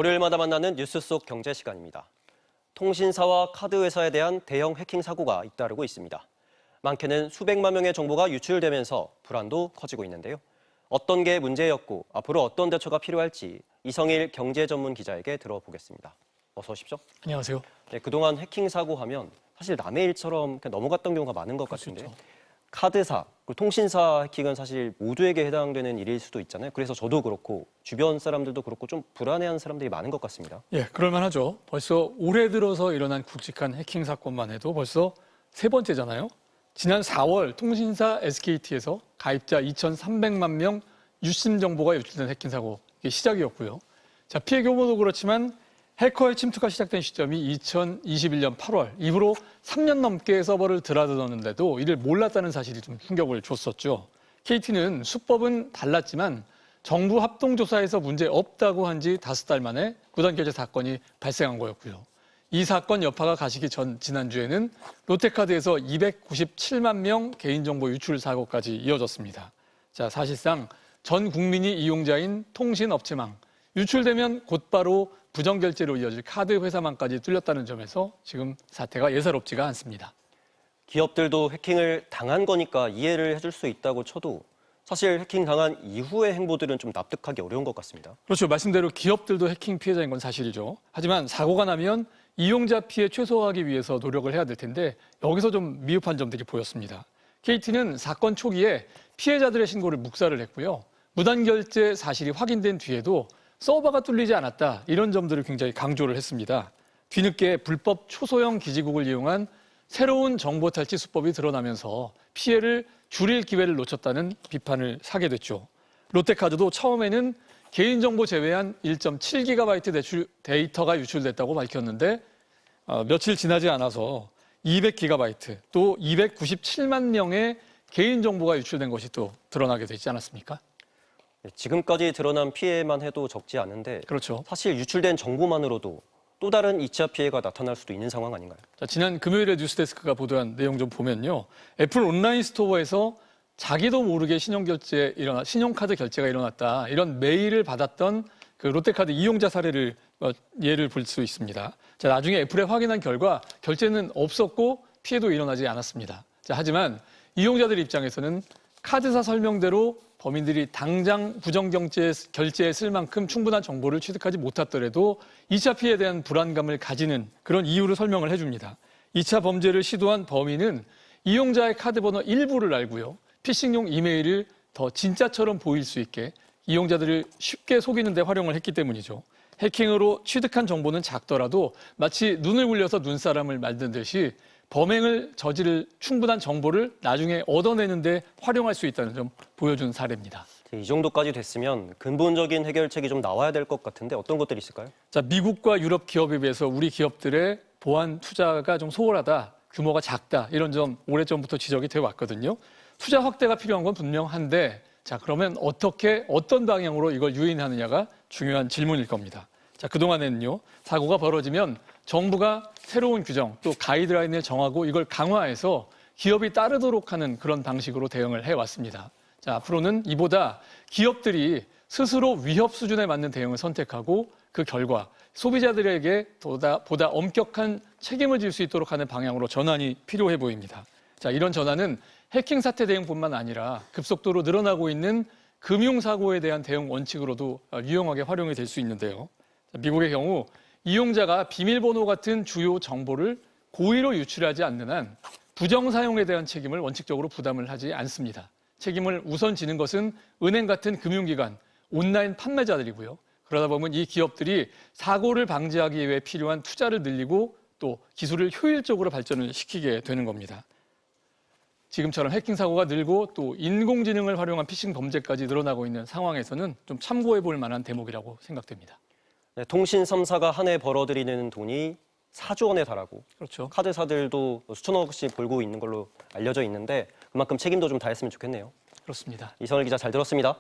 월요일마다 만나는 뉴스 속 경제 시간입니다. 통신사와 카드회사에 대한 대형 해킹 사고가 잇따르고 있습니다. 많게는 수백만 명의 정보가 유출되면서 불안도 커지고 있는데요. 어떤 게 문제였고 앞으로 어떤 대처가 필요할지 이성일 경제 전문 기자에게 들어보겠습니다. 어서 오십시오. 안녕하세요. 네, 그동안 해킹 사고 하면 사실 남의 일처럼 그냥 넘어갔던 경우가 많은 것 같은데 카드사, 그리고 통신사 해킹은 사실 모두에게 해당되는 일일 수도 있잖아요. 그래서 저도 그렇고 주변 사람들도 그렇고 좀 불안해하는 사람들이 많은 것 같습니다. 예, 그럴만하죠. 벌써 올해 들어서 일어난 굵직한 해킹 사건만 해도 벌써 세 번째잖아요. 지난 4월 통신사 SKT에서 가입자 2,300만 명 유심 정보가 유출된 해킹 사고, 이게 시작이었고요. 자, 피해 규모도 그렇지만 해커의 침투가 시작된 시점이 2021년 8월, 이후로 3년 넘게 서버를 드나들었는데도 이를 몰랐다는 사실이 좀 충격을 줬었죠. KT는 수법은 달랐지만 정부 합동조사에서 문제 없다고 한 지 5달 만에 무단결제 사건이 발생한 거였고요. 이 사건 여파가 가시기 전 지난주에는 롯데카드에서 297만 명 개인정보 유출 사고까지 이어졌습니다. 자, 사실상 전 국민이 이용자인 통신업체망, 유출되면 곧바로 부정결제로 이어질 카드 회사망까지 뚫렸다는 점에서 지금 사태가 예사롭지가 않습니다. 기업들도 해킹을 당한 거니까 이해를 해줄 수 있다고 쳐도 사실 해킹 당한 이후의 행보들은 좀 납득하기 어려운 것 같습니다. 그렇죠. 말씀대로 기업들도 해킹 피해자인 건 사실이죠. 하지만 사고가 나면 이용자 피해 최소화하기 위해서 노력을 해야 될 텐데 여기서 좀 미흡한 점들이 보였습니다. KT는 사건 초기에 피해자들의 신고를 묵살을 했고요. 무단결제 사실이 확인된 뒤에도 서버가 뚫리지 않았다, 이런 점들을 굉장히 강조를 했습니다. 뒤늦게 불법 초소형 기지국을 이용한 새로운 정보 탈취 수법이 드러나면서 피해를 줄일 기회를 놓쳤다는 비판을 사게 됐죠. 롯데카드도 처음에는 개인정보 제외한 1.7GB 데이터가 유출됐다고 밝혔는데 며칠 지나지 않아서 200GB, 또 297만 명의 개인정보가 유출된 것이 또 드러나게 되지 않았습니까? 지금까지 드러난 피해만 해도 적지 않은데 그렇죠. 사실 유출된 정보만으로도 또 다른 2차 피해가 나타날 수도 있는 상황 아닌가요? 자, 지난 금요일에 뉴스데스크가 보도한 내용 좀 보면요. 애플 온라인 스토어에서 자기도 모르게 신용카드 결제가 일어났다, 이런 메일을 받았던 그 롯데카드 이용자 사례를 예를 볼 수 있습니다. 자, 나중에 애플에 확인한 결과 결제는 없었고 피해도 일어나지 않았습니다. 자, 하지만 이용자들 입장에서는 카드사 설명대로 범인들이 당장 부정결제에 쓸 만큼 충분한 정보를 취득하지 못했더라도 2차 피해에 대한 불안감을 가지는 그런 이유를 설명을 해줍니다. 2차 범죄를 시도한 범인은 이용자의 카드번호 일부를 알고요. 피싱용 이메일을 더 진짜처럼 보일 수 있게 이용자들을 쉽게 속이는 데 활용을 했기 때문이죠. 해킹으로 취득한 정보는 작더라도 마치 눈을 굴려서 눈사람을 만든 듯이 범행을 저지를 충분한 정보를 나중에 얻어내는 데 활용할 수 있다는 점 보여준 사례입니다. 이 정도까지 됐으면 근본적인 해결책이 좀 나와야 될 것 같은데 어떤 것들이 있을까요? 자, 미국과 유럽 기업에 비해서 우리 기업들의 보안 투자가 좀 소홀하다, 규모가 작다, 이런 점 오래전부터 지적이 되어 왔거든요. 투자 확대가 필요한 건 분명한데, 자, 그러면 어떤 방향으로 이걸 유인하느냐가 중요한 질문일 겁니다. 자, 그동안에는요, 사고가 벌어지면 정부가 새로운 규정, 또 가이드라인을 정하고 이걸 강화해서 기업이 따르도록 하는 그런 방식으로 대응을 해왔습니다. 자, 앞으로는 이보다 기업들이 스스로 위협 수준에 맞는 대응을 선택하고 그 결과 소비자들에게 보다 엄격한 책임을 질 수 있도록 하는 방향으로 전환이 필요해 보입니다. 자, 이런 전환은 해킹 사태 대응뿐만 아니라 급속도로 늘어나고 있는 금융사고에 대한 대응 원칙으로도 유용하게 활용이 될 수 있는데요. 자, 미국의 경우 이용자가 비밀번호 같은 주요 정보를 고의로 유출하지 않는 한 부정 사용에 대한 책임을 원칙적으로 부담을 하지 않습니다. 책임을 우선 지는 것은 은행 같은 금융기관, 온라인 판매자들이고요. 그러다 보면 이 기업들이 사고를 방지하기 위해 필요한 투자를 늘리고 또 기술을 효율적으로 발전을 시키게 되는 겁니다. 지금처럼 해킹 사고가 늘고 또 인공지능을 활용한 피싱 범죄까지 늘어나고 있는 상황에서는 좀 참고해 볼 만한 대목이라고 생각됩니다. 네, 통신 3사가 한 해 벌어들이는 돈이 4조 원에 달하고 그렇죠. 카드사들도 수천억씩 벌고 있는 걸로 알려져 있는데 그만큼 책임도 좀 다했으면 좋겠네요. 그렇습니다. 이성일 기자 잘 들었습니다.